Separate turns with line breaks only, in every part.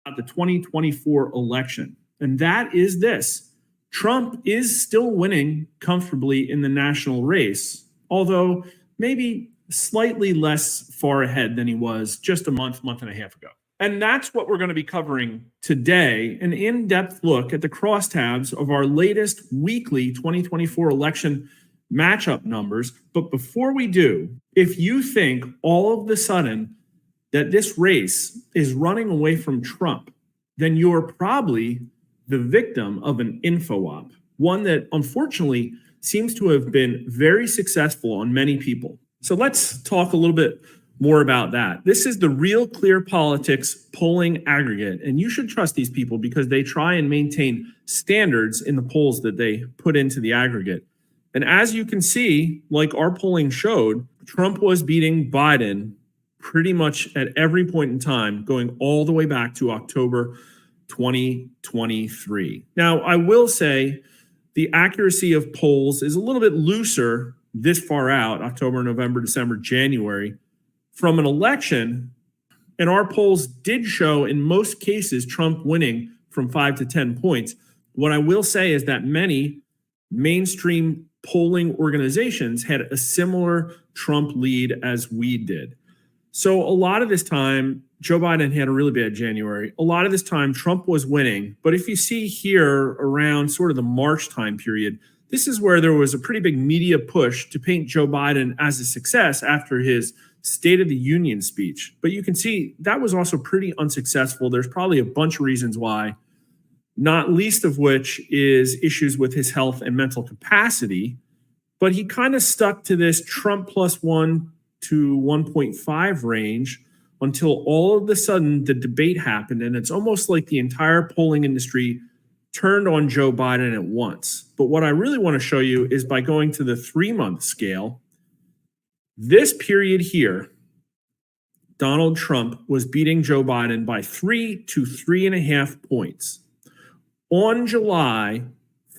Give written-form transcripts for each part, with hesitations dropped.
about the 2024 election, and that is this: Trump is still winning comfortably in the national race, although maybe slightly less far ahead than he was just a month and a half ago. And that's what we're going to be covering today, an in-depth look at the crosstabs of our latest weekly 2024 election matchup numbers. But before we do, if you think all of the sudden that this race is running away from Trump, then you're probably the victim of an info op, one that unfortunately seems to have been very successful on many people. So let's talk a little bit more about that. This is the Real Clear Politics polling aggregate, and you should trust these people because they try and maintain standards in the polls that they put into the aggregate. And as you can see, like our polling showed, Trump was beating Biden pretty much at every point in time, going all the way back to October 2023. Now, I will say the accuracy of polls is a little bit looser this far out, October, November, December, January, from an election. And our polls did show in most cases Trump winning from 5 to 10 points. What I will say is that many mainstream polling organizations had a similar Trump lead as we did. So a lot of this time, Joe Biden had a really bad January. A lot of this time, Trump was winning. But if you see here around sort of the March time period, this is where there was a pretty big media push to paint Joe Biden as a success after his State of the Union speech. But you can see that was also pretty unsuccessful. There's probably a bunch of reasons why, not least of which is issues with his health and mental capacity. But he kind of stuck to this Trump plus 1 to 1.5 range until all of a sudden the debate happened. And it's almost like the entire polling industry turned on Joe Biden at once. But what I really want to show you is by going to the 3-month scale, this period here, Donald Trump was beating Joe Biden by 3 to 3.5 points. On July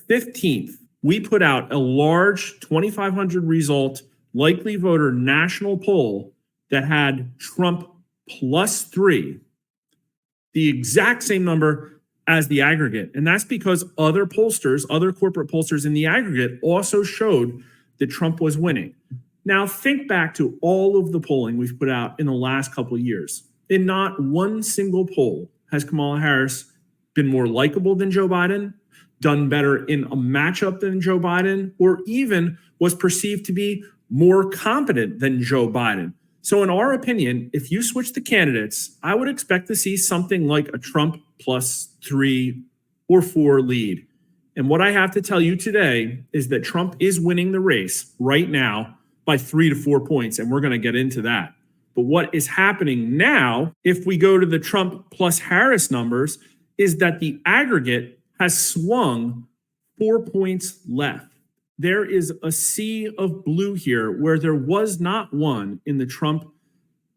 15th, we put out a large 2,500 result likely voter national poll that had Trump plus 3, the exact same number as the aggregate. And that's because other pollsters, other corporate pollsters in the aggregate also showed that Trump was winning. Now, think back to all of the polling we've put out in the last couple of years. In not one single poll has Kamala Harris been more likable than Joe Biden, done better in a matchup than Joe Biden, or even was perceived to be more competent than Joe Biden. So in our opinion, if you switch the candidates, I would expect to see something like a Trump plus 3 or 4 lead. And what I have to tell you today is that Trump is winning the race right now by 3 to 4 points, and we're going to get into that. But what is happening now, if we go to the Trump plus Harris numbers, is that the aggregate has swung 4 points left. There is a sea of blue here where there was not one in the Trump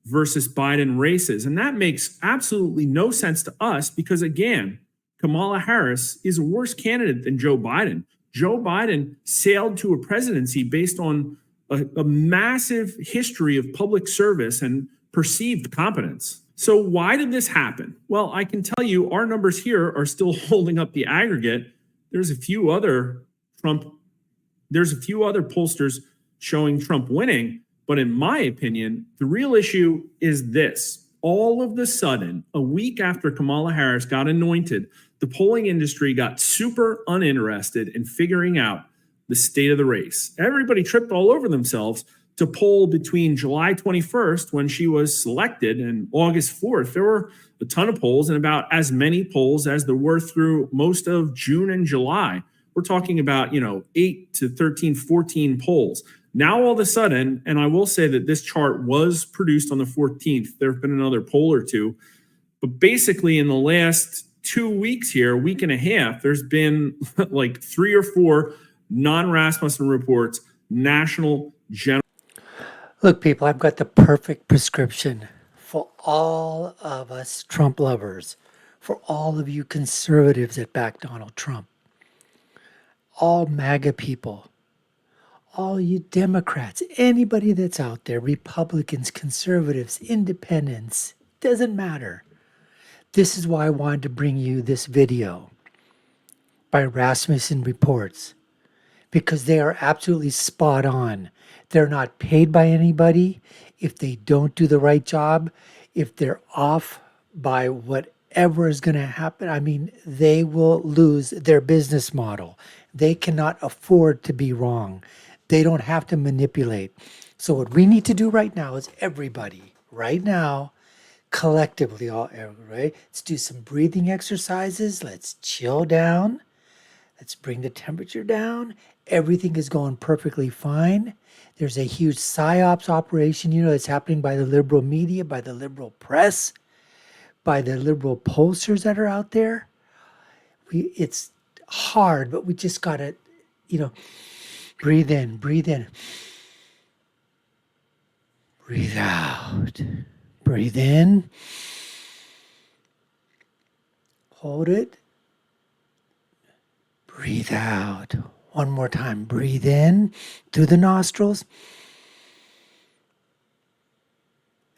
versus Biden races. And that makes absolutely no sense to us because, again, Kamala Harris is a worse candidate than Joe Biden. Joe Biden sailed to a presidency based on a massive history of public service and perceived competence. So why did this happen? Well, I can tell you our numbers here are still holding up the aggregate. There's a few other pollsters showing Trump winning. But in my opinion, the real issue is this. All of a sudden, a week after Kamala Harris got anointed, the polling industry got super uninterested in figuring out the state of the race. Everybody tripped all over themselves to poll between July 21st, when she was selected, and August 4th. There were a ton of polls and about as many polls as there were through most of June and July. We're talking about, 8 to 13, 14 polls. Now, all of a sudden, and I will say that this chart was produced on the 14th. There have been another poll or two. But basically, in the last 2 weeks here, week and a half, there's been like 3 or 4 non-Rasmussen reports, national general.
Look, people, I've got the perfect prescription for all of us Trump lovers, for all of you conservatives that back Donald Trump, all MAGA people, all you Democrats, anybody that's out there, Republicans, conservatives, independents, doesn't matter. This is why I wanted to bring you this video by Rasmussen Reports, because they are absolutely spot on. They're not paid by anybody. If they don't do the right job, if they're off by whatever is going to happen, I mean, they will lose their business model. They cannot afford to be wrong. They don't have to manipulate. So what we need to do right now is everybody, right now, collectively, all right, let's do some breathing exercises. Let's chill down. Let's bring the temperature down. Everything is going perfectly fine. There's a huge psyops operation, that's happening by the liberal media, by the liberal press, by the liberal pollsters that are out there. It's hard, but we just gotta, breathe in, breathe in, breathe out, breathe in, hold it, breathe out. One more time. Breathe in through the nostrils.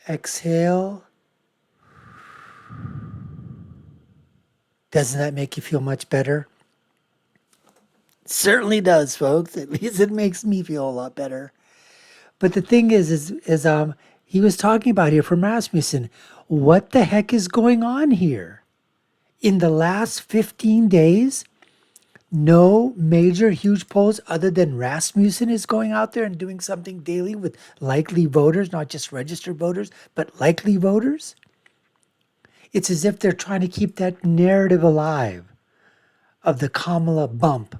Exhale. Doesn't that make you feel much better? Certainly does, folks. At least it makes me feel a lot better. But the thing is he was talking about here from Rasmussen. What the heck is going on here? In the last 15 days, no major huge polls other than Rasmussen is going out there and doing something daily with likely voters, not just registered voters, but likely voters. It's as if they're trying to keep that narrative alive of the Kamala bump.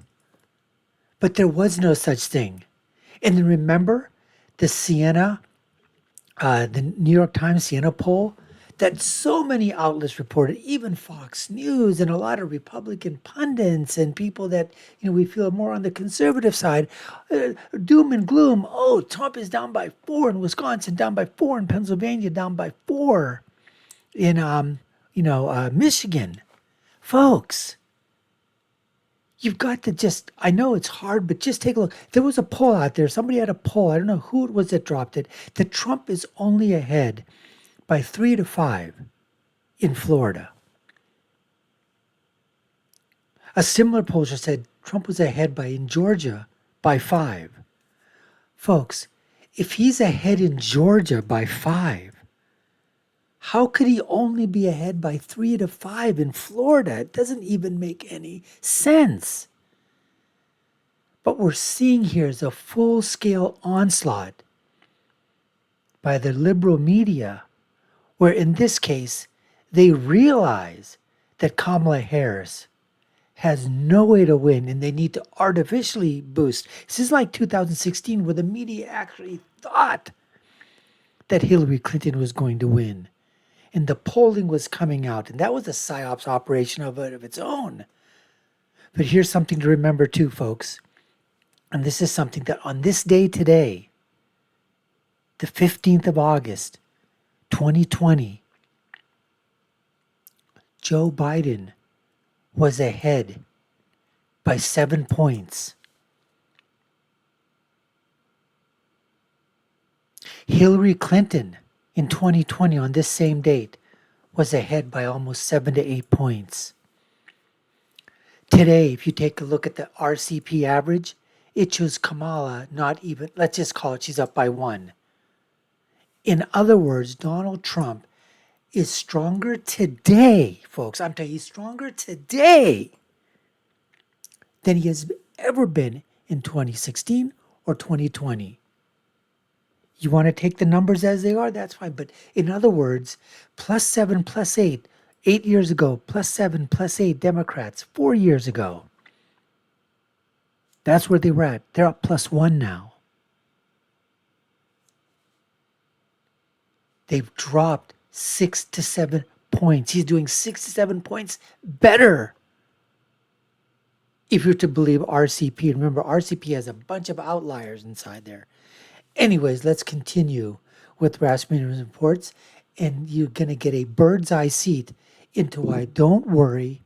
But there was no such thing. And then remember the New York Times Siena poll that so many outlets reported, even Fox News and a lot of Republican pundits and people that, we feel more on the conservative side, doom and gloom. Oh, Trump is down by 4 in Wisconsin, down by 4 in Pennsylvania, down by 4 in, Michigan. Folks, you've got to I know it's hard, but just take a look. There was a poll out there. Somebody had a poll. I don't know who it was that dropped it. That Trump is only ahead by 3 to 5 in Florida. A similar poll just said Trump was ahead in Georgia by 5. Folks, if he's ahead in Georgia by 5, how could he only be ahead by 3 to 5 in Florida? It doesn't even make any sense. What we're seeing here is a full-scale onslaught by the liberal media, where in this case, they realize that Kamala Harris has no way to win and they need to artificially boost. This is like 2016 where the media actually thought that Hillary Clinton was going to win. And the polling was coming out, and that was a psyops operation of its own. But here's something to remember too, folks. And this is something that on this day today, the 15th of August, 2020, Joe Biden was ahead by 7 points. Hillary Clinton in 2020 on this same date was ahead by almost 7 to 8 points. Today, if you take a look at the RCP average, it shows Kamala not even, let's just call it, she's up by 1. In other words, Donald Trump is stronger today, folks. I'm telling you, he's stronger today than he has ever been in 2016 or 2020. You want to take the numbers as they are, that's fine. But in other words, +7, +8, 8 years ago, +7, +8 Democrats 4 years ago. That's where they were at. They're up +1 now. They've dropped 6 to 7 points. He's doing 6 to 7 points better. If you're to believe RCP. Remember, RCP has a bunch of outliers inside there. Anyways, let's continue with Rasmussen Reports, and you're going to get a bird's eye seat into why, don't worry,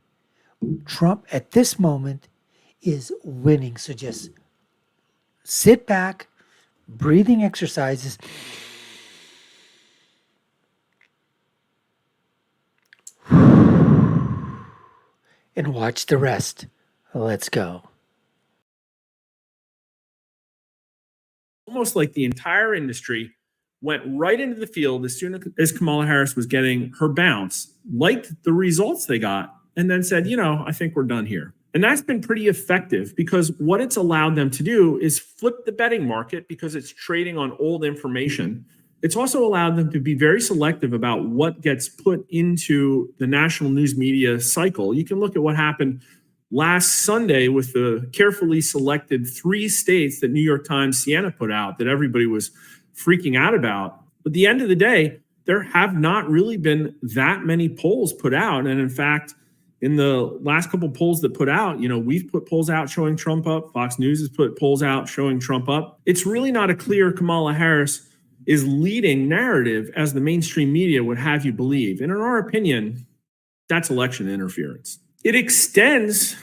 Trump at this moment is winning. So just sit back, breathing exercises. and watch the rest. Let's go.
Almost like the entire industry went right into the field as soon as Kamala Harris was getting her bounce, liked the results they got, and then said, I think we're done here. And that's been pretty effective because what it's allowed them to do is flip the betting market because it's trading on old information. It's also allowed them to be very selective about what gets put into the national news media cycle. You can look at what happened last Sunday with the carefully selected 3 states that New York Times Siena put out that everybody was freaking out about. But at the end of the day, there have not really been that many polls put out. And in fact, in the last couple of polls that put out, we've put polls out showing Trump up. Fox News has put polls out showing Trump up. It's really not a clear Kamala Harris is leading narrative as the mainstream media would have you believe. And in our opinion, that's election interference. It extends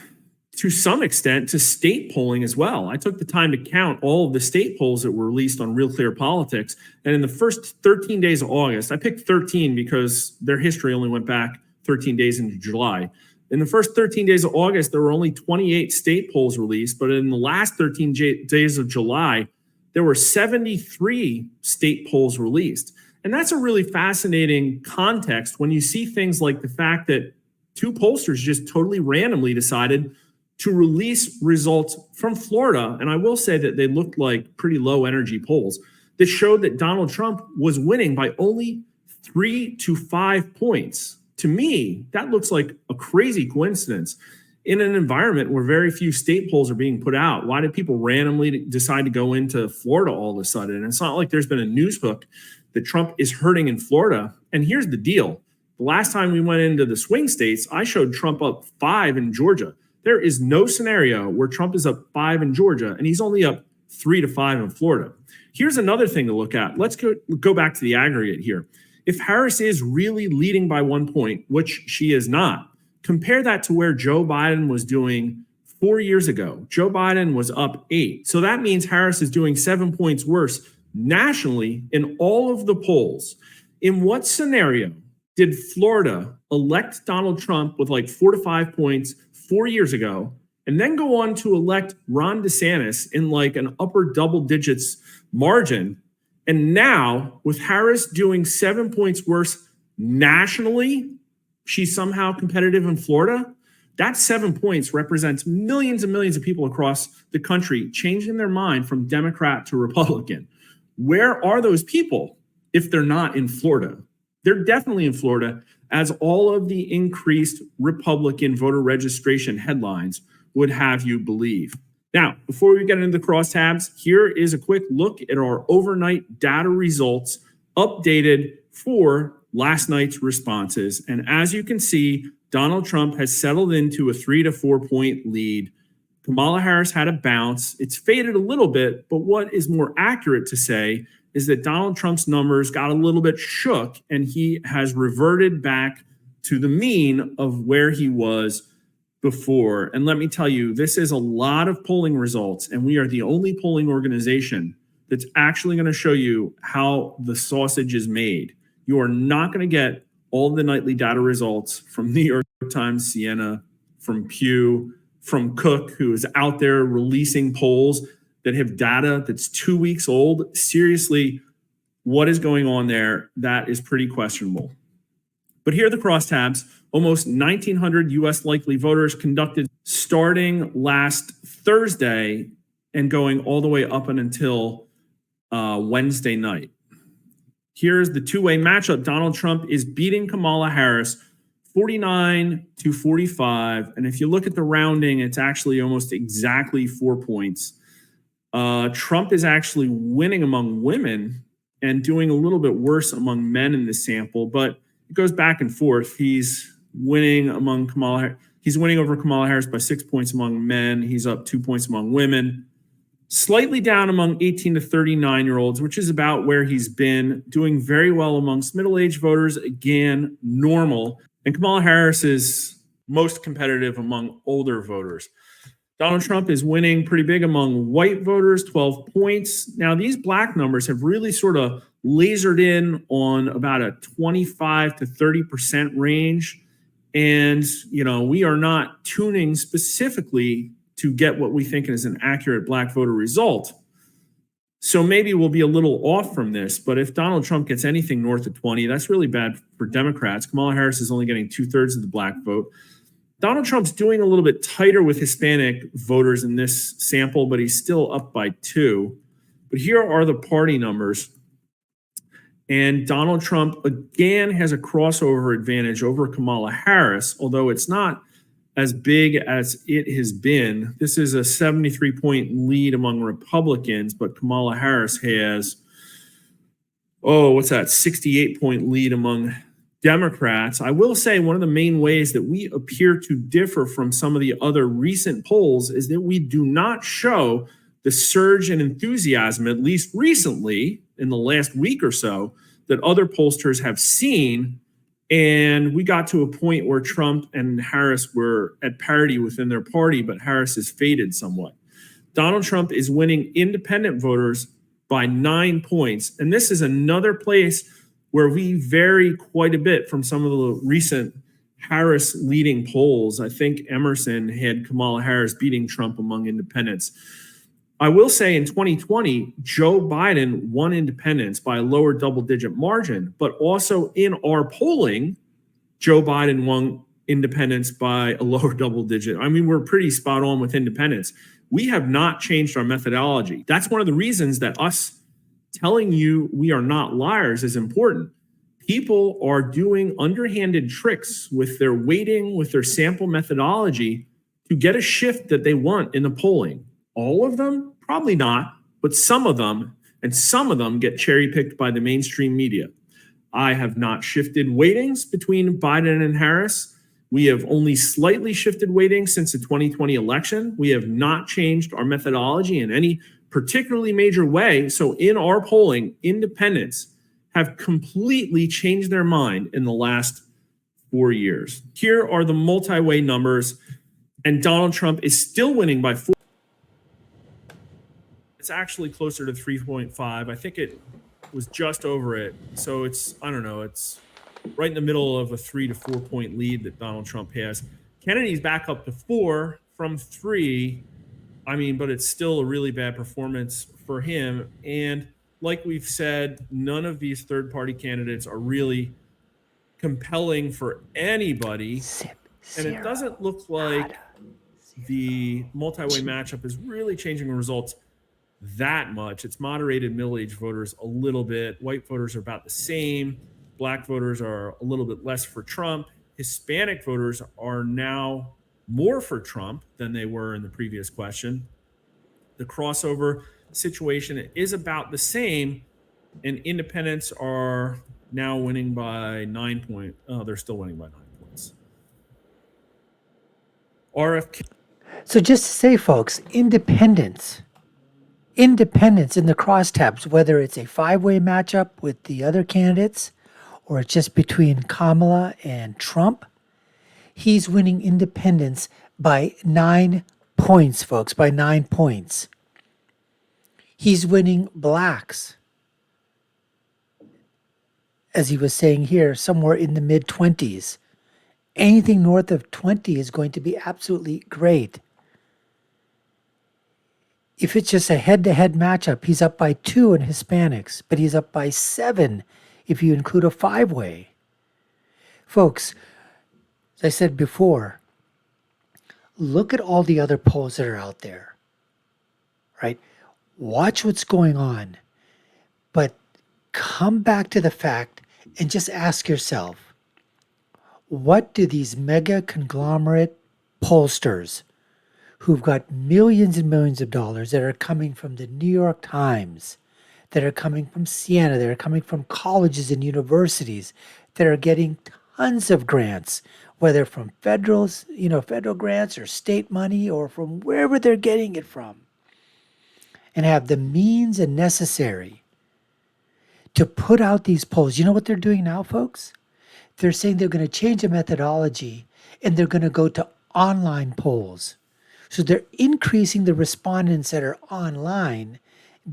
to some extent to state polling as well. I took the time to count all of the state polls that were released on Real Clear Politics. And in the first 13 days of August, I picked 13 because their history only went back 13 days into July. In the first 13 days of August, there were only 28 state polls released, but in the last 13 days of July, there were 73 state polls released. And that's a really fascinating context when you see things like the fact that 2 pollsters just totally randomly decided to release results from Florida. And I will say that they looked like pretty low energy polls that showed that Donald Trump was winning by only 3 to 5 points. To me, that looks like a crazy coincidence in an environment where very few state polls are being put out. Why did people randomly decide to go into Florida all of a sudden? And it's not like there's been a news hook that Trump is hurting in Florida. And here's the deal. The last time we went into the swing states, I showed Trump up 5 in Georgia. There is no scenario where Trump is up 5 in Georgia and he's only up 3 to 5 in Florida. Here's another thing to look at. Let's go back to the aggregate here. If Harris is really leading by 1 point, which she is not, compare that to where Joe Biden was doing 4 years ago. Joe Biden was up 8. So that means Harris is doing 7 points worse nationally in all of the polls. In what scenario did Florida elect Donald Trump with like 4 to 5 points 4 years ago and then go on to elect Ron DeSantis in like an upper double digits margin? And now with Harris doing 7 points worse nationally, she's somehow competitive in Florida. That 7 points represents millions and millions of people across the country changing their mind from Democrat to Republican. Where are those people if they're not in Florida? They're definitely in Florida, as all of the increased Republican voter registration headlines would have you believe. Now, before we get into the crosstabs, here is a quick look at our overnight data results updated for last night's responses. And as you can see, Donald Trump has settled into a 3 to 4 point lead. Kamala Harris had a bounce. It's faded a little bit, but what is more accurate to say is that Donald Trump's numbers got a little bit shook and he has reverted back to the mean of where he was before. And let me tell you, this is a lot of polling results, and we are the only polling organization that's actually going to show you how the sausage is made. You are not going to get all the nightly data results from New York Times, Siena, from Pew, from Cook, who is out there releasing polls that have data that's 2 weeks old. Seriously, what is going on there? That is pretty questionable. But here are the crosstabs. Almost 1,900 U.S. likely voters conducted starting last Thursday and going all the way up and until Wednesday night. Here's the two-way matchup. Donald Trump is beating Kamala Harris 49 to 45. And if you look at the rounding, it's actually almost exactly 4 points. Trump is actually winning among women and doing a little bit worse among men in the sample, but it goes back and forth. He's winning among Kamala. He's winning over Kamala Harris by 6 points among men. He's up 2 points among women. Slightly down among 18 to 39-year-olds, which is about where he's been. Doing very well amongst middle-aged voters. Again, normal. And Kamala Harris is most competitive among older voters. Donald Trump is winning pretty big among white voters, 12 points. Now, these black numbers have really sort of lasered in on about a 25 to 30% range. And, we are not tuning specifically to get what we think is an accurate black voter result. So maybe we'll be a little off from this, but if Donald Trump gets anything north of 20, that's really bad for Democrats. Kamala Harris is only getting 2/3 of the black vote. Donald Trump's doing a little bit tighter with Hispanic voters in this sample, but he's still up by 2. But here are the party numbers. And Donald Trump, again, has a crossover advantage over Kamala Harris, although it's not as big as it has been. This is a 73-point lead among Republicans, but Kamala Harris has, 68-point lead among Democrats. I will say one of the main ways that we appear to differ from some of the other recent polls is that we do not show the surge in enthusiasm, at least recently in the last week or so, that other pollsters have seen. And we got to a point where Trump and Harris were at parity within their party, but Harris has faded somewhat. Donald Trump is winning independent voters by 9 points. And this is another place where we vary quite a bit from some of the recent Harris leading polls. I think Emerson had Kamala Harris beating Trump among independents. I will say in 2020, Joe Biden won independents by a lower double-digit margin, but also in our polling, Joe Biden won independents by a lower double-digit. I mean, we're pretty spot on with independents. We have not changed our methodology. That's one of the reasons that us telling you we are not liars is important. People are doing underhanded tricks with their weighting, with their sample methodology to get a shift that they want in the polling. All of them? Probably not, but some of them, and some of them get cherry-picked by the mainstream media. I have not shifted weightings between Biden and Harris. We have only slightly shifted weightings since the 2020 election. We have not changed our methodology in any particularly major way. So in our polling, independents have completely changed their mind in the last 4 years. Here are the multi-way numbers, and Donald Trump is still winning by 4. It's actually closer to 3.5. I think it was just over it. So it's right in the middle of a 3 to 4 point lead that Donald Trump has. Kennedy's back up to 4 from 3. But it's still a really bad performance for him. And like we've said, none of these third-party candidates are really compelling for anybody. And it doesn't look like the multi-way matchup is really changing the results that much. It's moderated middle-aged voters a little bit. White voters are about the same. Black voters are a little bit less for Trump. Hispanic voters are now more for Trump than they were in the previous question. The crossover situation is about the same, and independents are now winning by 9 points. Oh, they're still winning by 9 points. RFK.
So just to say, folks, independents in the crosstabs, whether it's a 5-way matchup with the other candidates or it's just between Kamala and Trump, he's winning independents by 9 points, folks, by 9 points. He's winning blacks, as he was saying here, somewhere in the mid-20s. Anything north of 20 is going to be absolutely great. If it's just a head-to-head matchup, he's up by 2 in Hispanics, but he's up by 7 if you include a 5-way. Folks, as I said before, look at all the other polls that are out there, right? Watch what's going on, but come back to the fact and just ask yourself, what do these mega conglomerate pollsters who've got millions and millions of dollars that are coming from the New York Times, that are coming from Siena, that are coming from colleges and universities, that are getting tons of grants, whether from federal grants or state money or from wherever they're getting it from, and have the means and necessary to put out these polls. You know what they're doing now, folks? They're saying they're going to change the methodology and they're going to go to online polls. So they're increasing the respondents that are online,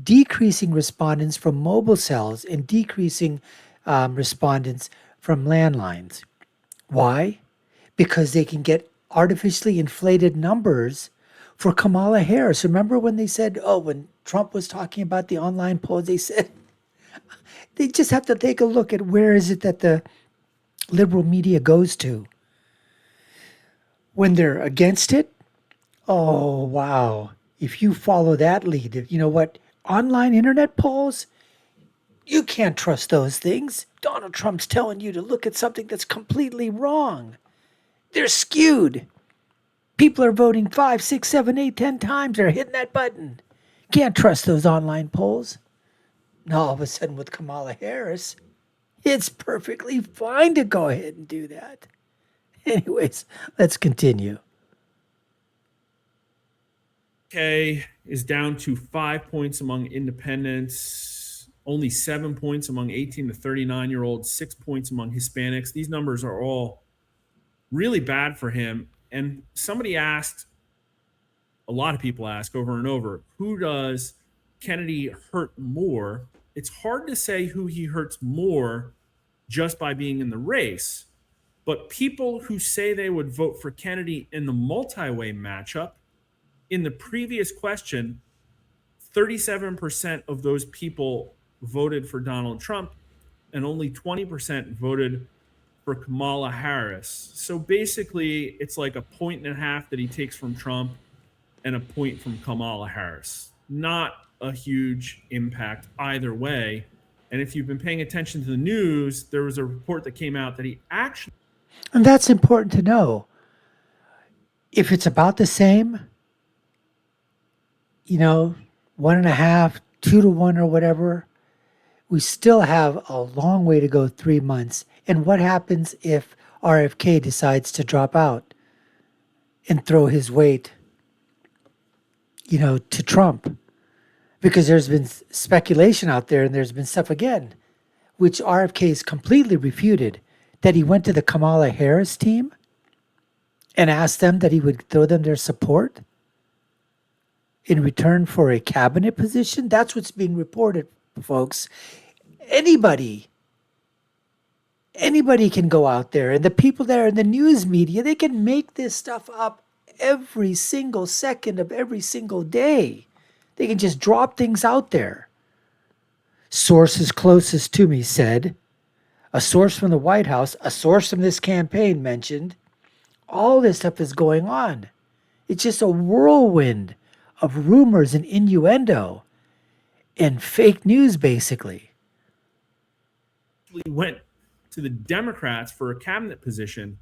decreasing respondents from mobile cells, and decreasing respondents from landlines. Why? because they can get artificially inflated numbers for Kamala Harris. Remember when they said, oh, when Trump was talking about the online polls, they said they just have to take a look at where is it that the liberal media goes to when they're against it. Oh, wow. If you follow that lead, you know what? Online internet polls, you can't trust those things. Donald Trump's telling you to look at something that's completely wrong. They're skewed. People are voting 5, 6, 7, 8, 10 times. They're hitting that button. Can't trust those online polls. Now, all of a sudden, with Kamala Harris, it's perfectly fine to go ahead and do that. Anyways, let's continue.
K is down to 5 points among independents, only 7 points among 18 to 39-year-olds, 6 points among Hispanics. These numbers are all really bad for him. And somebody asked, a lot of people ask over and over, who does Kennedy hurt more? It's hard to say who he hurts more just by being in the race. But people who say they would vote for Kennedy in the multi-way matchup, in the previous question, 37% of those people voted for Donald Trump and only 20% voted for Kamala Harris. So basically, it's like a 1.5 that he takes from Trump and a point from Kamala Harris. Not a huge impact either way. And if you've been paying attention to the news, there was a report that came out that he actually...
And that's important to know. If it's about the same, 1.5, 2 to 1 or whatever, we still have a long way to go, 3 months. And what happens if RFK decides to drop out and throw his weight, to Trump? Because there's been speculation out there and there's been stuff again, which RFK has completely refuted, that he went to the Kamala Harris team and asked them that he would throw them their support in return for a cabinet position. That's what's being reported, folks. Anybody can go out there, and the people there in the news media, they can make this stuff up every single second of every single day. They can just drop things out there. Sources closest to me said, a source from the White House, a source from this campaign mentioned, all this stuff is going on. It's just a whirlwind of rumors and innuendo and fake news, basically.
Went to the Democrats for a cabinet position,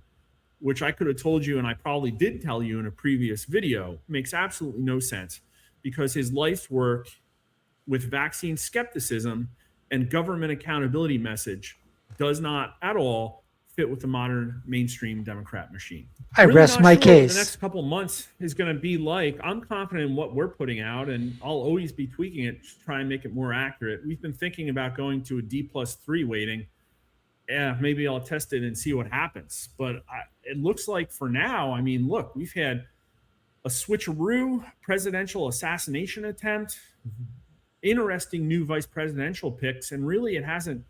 which I could have told you, and I probably did tell you in a previous video, makes absolutely no sense, because his life's work with vaccine skepticism and government accountability message does not at all fit with the modern mainstream Democrat machine.
I rest my case.
The next couple of months is going to be like, I'm confident in what we're putting out, and I'll always be tweaking it to try and make it more accurate. We've been thinking about going to a D+3 weighting. Yeah, maybe I'll test it and see what happens. But it looks like for now, look, we've had a switcheroo presidential assassination attempt, interesting new vice presidential picks, and really it hasn't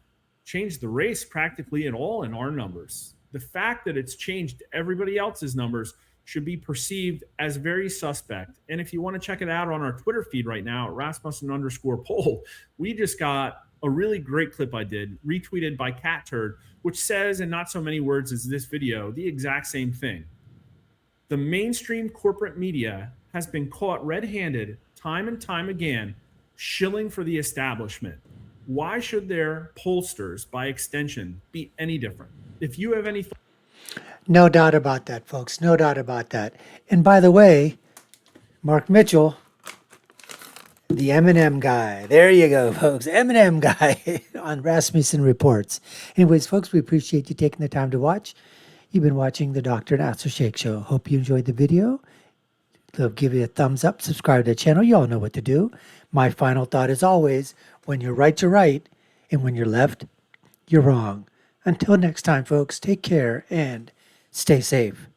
changed the race practically at all in our numbers. The fact that it's changed everybody else's numbers should be perceived as very suspect. And if you want to check it out on our Twitter feed right now at Rasmussen_poll, we just got a really great clip I did, retweeted by Cat Turd, which says in not so many words as this video, the exact same thing. The mainstream corporate media has been caught red-handed time and time again, shilling for the establishment. Why should their pollsters, by extension, be any different? If you have any...
No doubt about that, folks. No doubt about that. And by the way, Mark Mitchell, the M&M guy. There you go, folks. M&M guy on Rasmussen Reports. Anyways, folks, we appreciate you taking the time to watch. You've been watching the Dr. Natsu Shake Show. Hope you enjoyed the video. Give it a thumbs up, subscribe to the channel. You all know what to do. My final thought is always, when you're right, you're right. And when you're left, you're wrong. Until next time, folks, take care and stay safe.